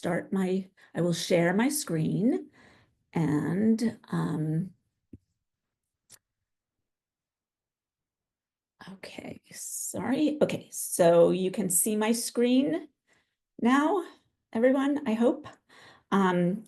I will share my screen and okay, sorry. Okay, so you can see my screen now, everyone, I hope.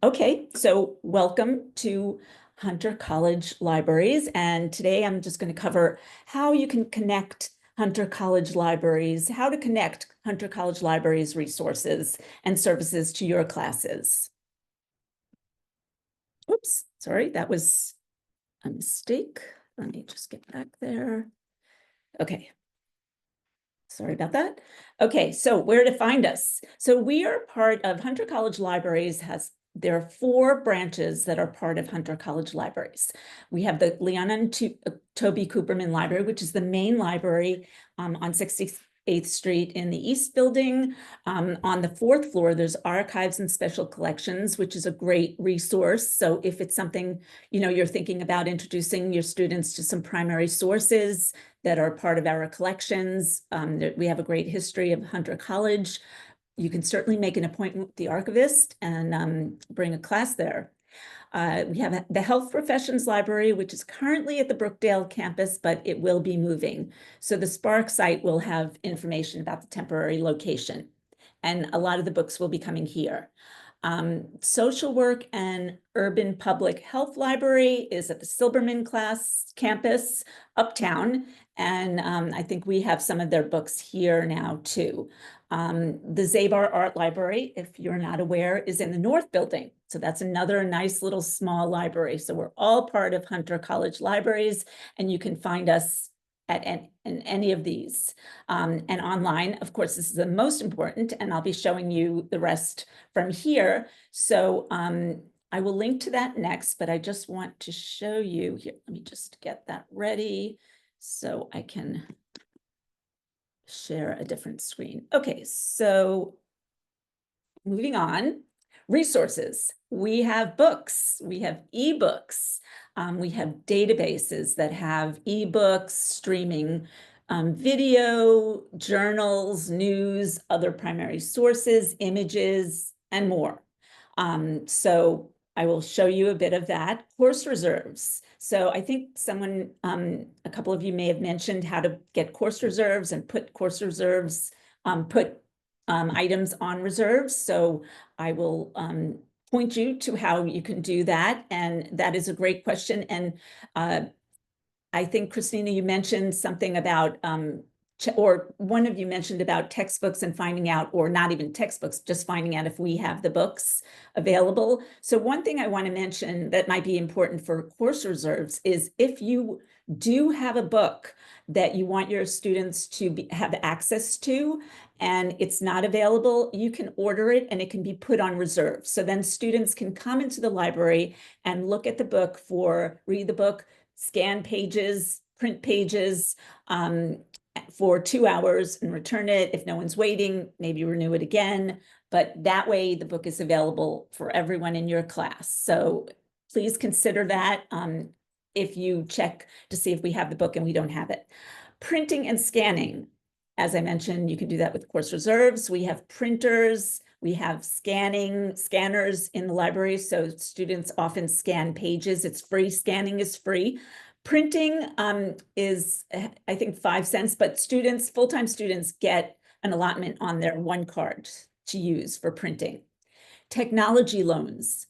Okay, so welcome to Hunter College Libraries, and today I'm just going to cover how you can connect Hunter College Libraries, how to connect Hunter College Libraries resources and services to your classes. Oops, sorry, that was a mistake. Let me just get back there. Okay. Sorry about that. Okay, so where to find us? So we are part of Hunter College Libraries there are 4 branches that are part of Hunter College Libraries. We have the Leon and Toby Cooperman Library, which is the main library on 68th Street in the East Building. On the 4th floor, there's Archives and Special Collections, which is a great resource. So if it's something, you're thinking about introducing your students to some primary sources that are part of our collections, we have a great history of Hunter College. You can certainly make an appointment with the archivist and bring a class there. We have the Health Professions Library, which is currently at the Brookdale campus, but it will be moving. So the Spark site will have information about the temporary location, and a lot of the books will be coming here. Social Work and Urban Public Health Library is at the Silberman campus, uptown, and I think we have some of their books here now too. The Zabar Art Library, if you're not aware, is in the North Building. So that's another nice little small library. So we're all part of Hunter College Libraries, and you can find us in any of these. And online, of course, this is the most important, and I'll be showing you the rest from here. So I will link to that next, but I just want to show you here. Let me just get that ready so I can share a different screen. Okay, so moving on. Resources. We have books, we have ebooks, we have databases that have ebooks, streaming video, journals, news, other primary sources, images, and more. So I will show you a bit of that. Course reserves. So I think a couple of you may have mentioned how to get course reserves and put course reserves, items on reserves. So I will point you to how you can do that. And that is a great question. And I think, Christina, you mentioned something about, or one of you mentioned about textbooks and finding out, or not even textbooks, just finding out if we have the books available. So one thing I want to mention that might be important for course reserves is if you do have a book that you want your students to have access to, and it's not available, you can order it and it can be put on reserve. So then students can come into the library and look at the book read the book, scan pages, print pages for 2 hours and return it. If no one's waiting, maybe renew it again. But that way the book is available for everyone in your class. So please consider that if you check to see if we have the book and we don't have it. Printing and scanning. As I mentioned, you can do that with course reserves. We have printers, we have scanners in the library. So students often scan pages. It's free. Scanning is free. Printing is, I think, 5 cents, but full-time students get an allotment on their one card to use for printing. Technology loans.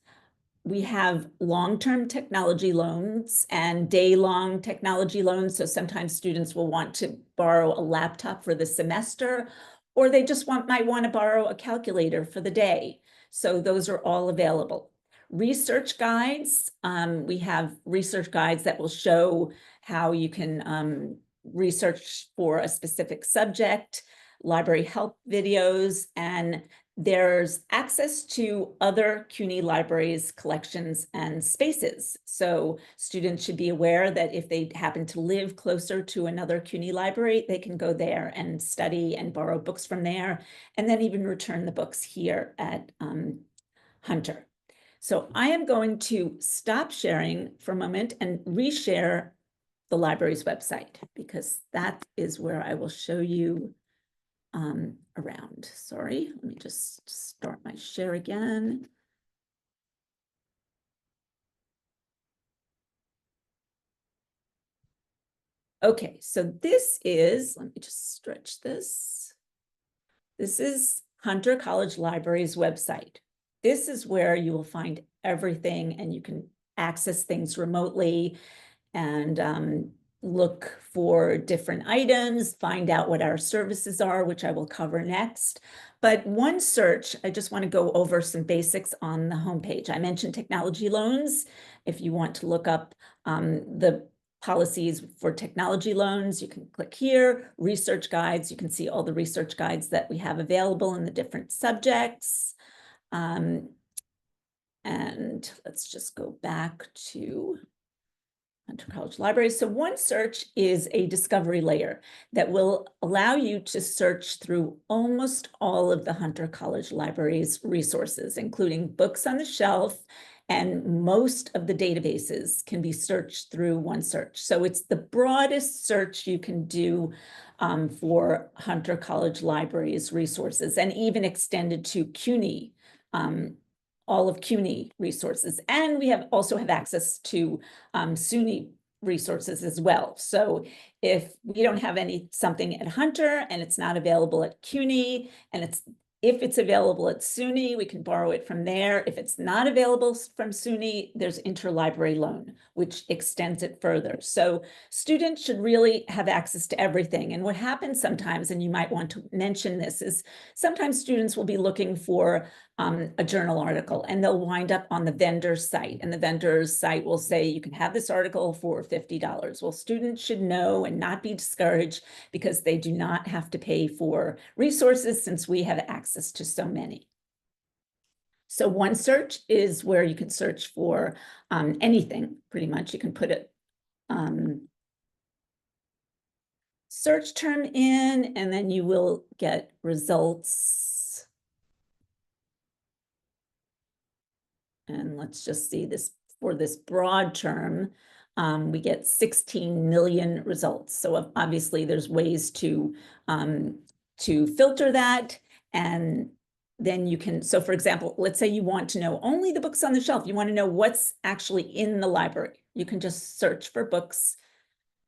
We have long-term technology loans and day-long technology loans. So sometimes students will want to borrow a laptop for the semester, or they just might want to borrow a calculator for the day. So those are all available. Research guides. We have research guides that will show how you can research for a specific subject, library help videos, and there's access to other CUNY libraries, collections, and spaces. So students should be aware that if they happen to live closer to another CUNY library, they can go there and study and borrow books from there, and then even return the books here at Hunter. So I am going to stop sharing for a moment and reshare the library's website, because that is where I will show you around. Sorry, let me just start my share again. Okay, so this is, let me just stretch this. This is Hunter College Library's website. This is where you will find everything, and you can access things remotely and look for different items, find out what our services are, which I will cover next. But one search, I just want to go over some basics on the homepage. I mentioned technology loans. If you want to look up the policies for technology loans, you can click here. Research guides, you can see all the research guides that we have available in the different subjects. And let's just go back to Hunter College Library. So one search is a discovery layer that will allow you to search through almost all of the Hunter College Library's resources, including books on the shelf, and most of the databases can be searched through one search. So it's the broadest search you can do for Hunter College Library's resources, and even extended to CUNY, all of CUNY resources. And we also have access to SUNY resources as well. So if we don't have something at Hunter and it's not available at CUNY, and if it's available at SUNY, we can borrow it from there. If it's not available from SUNY, there's interlibrary loan, which extends it further. So students should really have access to everything. And what happens sometimes, and you might want to mention this, is sometimes students will be looking for a journal article, and they'll wind up on the vendor's site, and the vendor's site will say, you can have this article for $50. Well, students should know and not be discouraged, because they do not have to pay for resources since we have access to so many. So one search is where you can search for anything, pretty much. You can put it search term in, and then you will get results. And let's just see this for this broad term, we get 16 million results. So obviously there's ways to filter that. And then you can, so for example, let's say you want to know only the books on the shelf. You want to know what's actually in the library. You can just search for books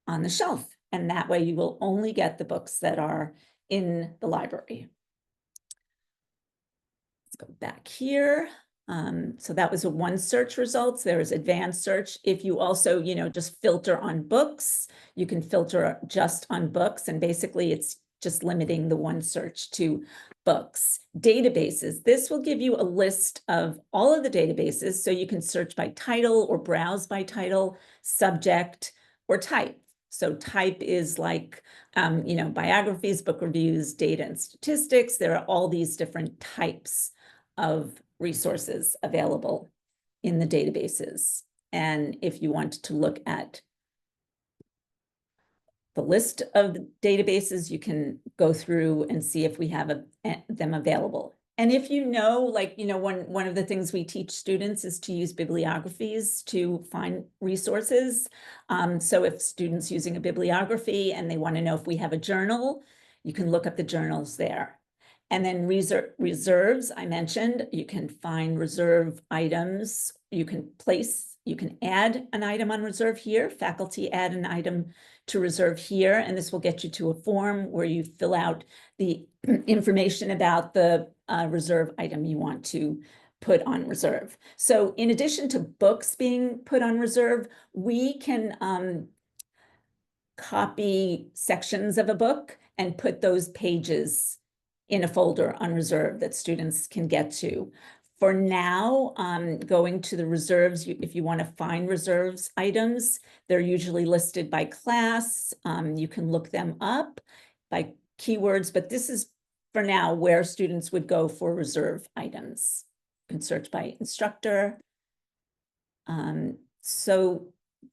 on the shelf. And that way you will only get the books that are in the library. Let's go back here. So that was one search results. There is advanced search. If you also, just filter on books, you can filter just on books. And basically it's just limiting the one search to books. Databases. This will give you a list of all of the databases. So you can search by title or browse by title, subject, or type. So type is like, biographies, book reviews, data and statistics. There are all these different types of resources available in the databases. And if you want to look at the list of the databases, you can go through and see if we have them available. And if one of the things we teach students is to use bibliographies to find resources. So if students using a bibliography and they want to know if we have a journal, you can look up the journals there. And then reserves, I mentioned, you can find reserve items. You can add an item on reserve here. Faculty add an item to reserve here, and this will get you to a form where you fill out the information about the reserve item you want to put on reserve. So in addition to books being put on reserve, we can copy sections of a book and put those pages in a folder on reserve that students can get to. For now, going to the reserves, if you want to find reserves items, they're usually listed by class. You can look them up by keywords, but this is for now where students would go for reserve items. You can search by instructor. So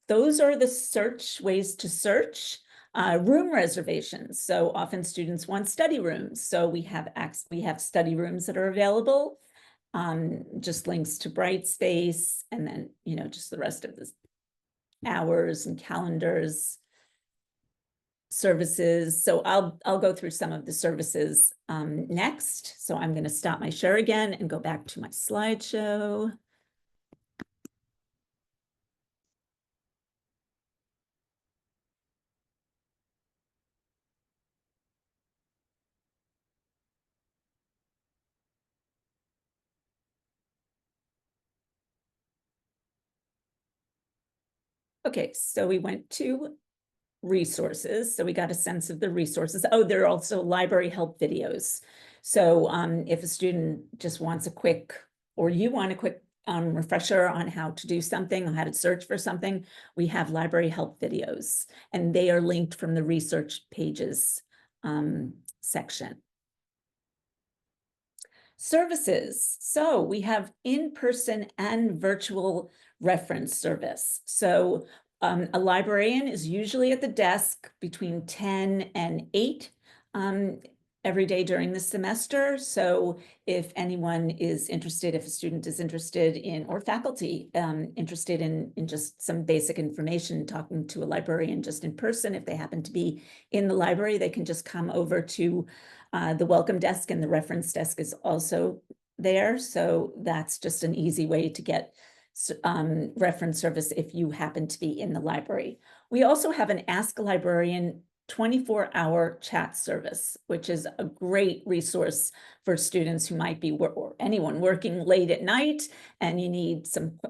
those are the ways to search. Room reservations. So often students want study rooms. So we have study rooms that are available. Just links to Brightspace, and then, just the rest of the hours and calendars. services. So I'll go through some of the services next. So I'm going to stop my share again and go back to my slideshow. Okay, so we went to resources. So we got a sense of the resources. Oh, there are also library help videos. So if a student just wants a quick, or you want a quick refresher on how to do something, how to search for something, we have library help videos, and they are linked from the research pages section. Services. So we have in-person and virtual reference service. So a librarian is usually at the desk between 10 and 8 every day during the semester. So if anyone is interested, if a student is interested in, or faculty interested in just some basic information, talking to a librarian just in person, if they happen to be in the library, they can just come over to the welcome desk, and the reference desk is also there. So that's just an easy way to get reference service if you happen to be in the library. We also have an Ask a Librarian 24-hour chat service, which is a great resource for students who might be, or anyone working late at night, and you need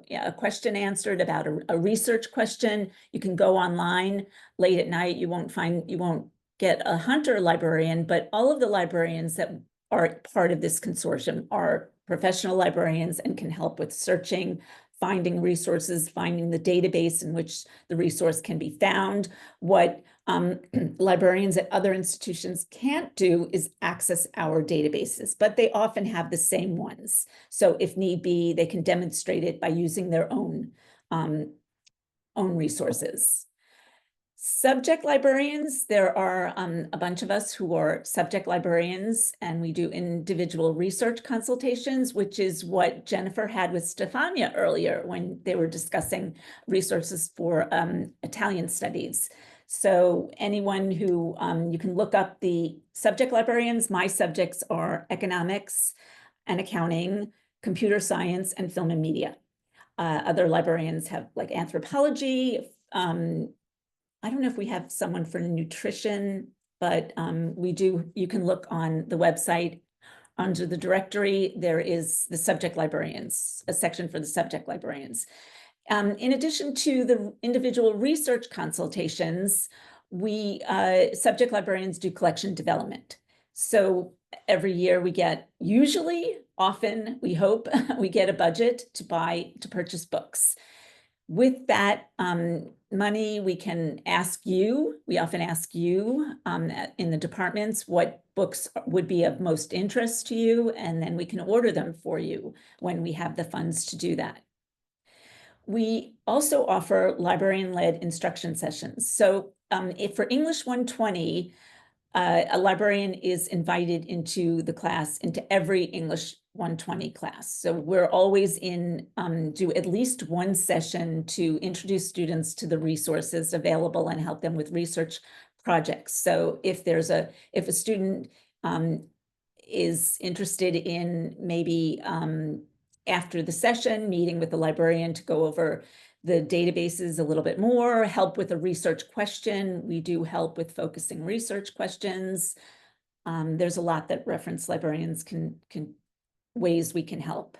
a question answered about a research question. You can go online late at night. You won't get a Hunter librarian, but all of the librarians that are part of this consortium are professional librarians and can help with searching, finding resources, finding the database in which the resource can be found. What librarians at other institutions can't do is access our databases, but they often have the same ones. So if need be, they can demonstrate it by using their own resources. Subject librarians, there are a bunch of us who are subject librarians, and we do individual research consultations, which is what Jennifer had with Stefania earlier when they were discussing resources for Italian studies. So anyone who, you can look up the subject librarians. My subjects are economics and accounting, computer science, and film and media. Other librarians have like anthropology, I don't know if we have someone for nutrition, but we do. You can look on the website under the directory. There is the subject librarians, a section for the subject librarians. In addition to the individual research consultations, we subject librarians do collection development. So every year we get, often we hope, we get a budget to purchase books. With that money, we can we often ask you in the departments what books would be of most interest to you, and then we can order them for you when we have the funds to do that. We also offer librarian-led instruction sessions. So if for English 120, a librarian is invited into the class, into every English 120 class. So we're always do at least one session to introduce students to the resources available and help them with research projects. So if a student is interested in maybe after the session, meeting with the librarian to go over the databases a little bit more, help with a research question. We do help with focusing research questions. There's a lot that reference librarians can ways we can help.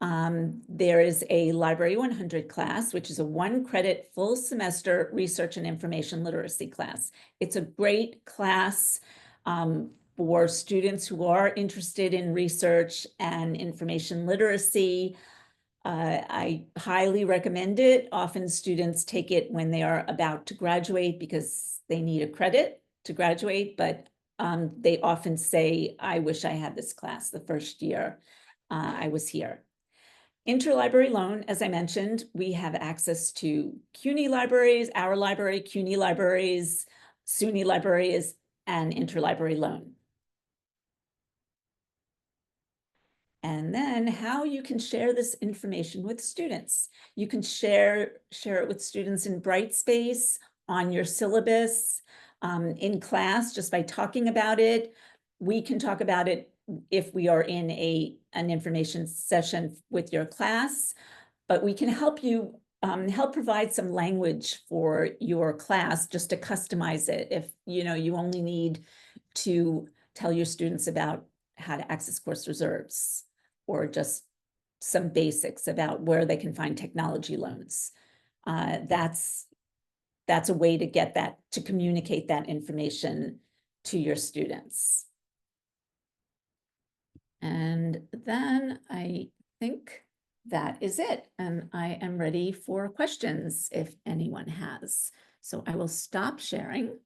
There is a Library 100 class, which is a 1-credit full semester research and information literacy class. It's a great class for students who are interested in research and information literacy. I highly recommend it. Often students take it when they are about to graduate because they need a credit to graduate, but they often say, I wish I had this class the first year I was here. Interlibrary loan, as I mentioned, we have access to CUNY libraries, our library, CUNY libraries, SUNY libraries, and interlibrary loan. And then how you can share this information with students. You can share it with students in Brightspace, on your syllabus. in class just by talking about it. We can talk about it if we are in an information session with your class, but we can help you help provide some language for your class just to customize it. If you only need to tell your students about how to access course reserves, or just some basics about where they can find technology loans. That's a way to get that, to communicate that information to your students. And then I think that is it. And I am ready for questions if anyone has. So I will stop sharing.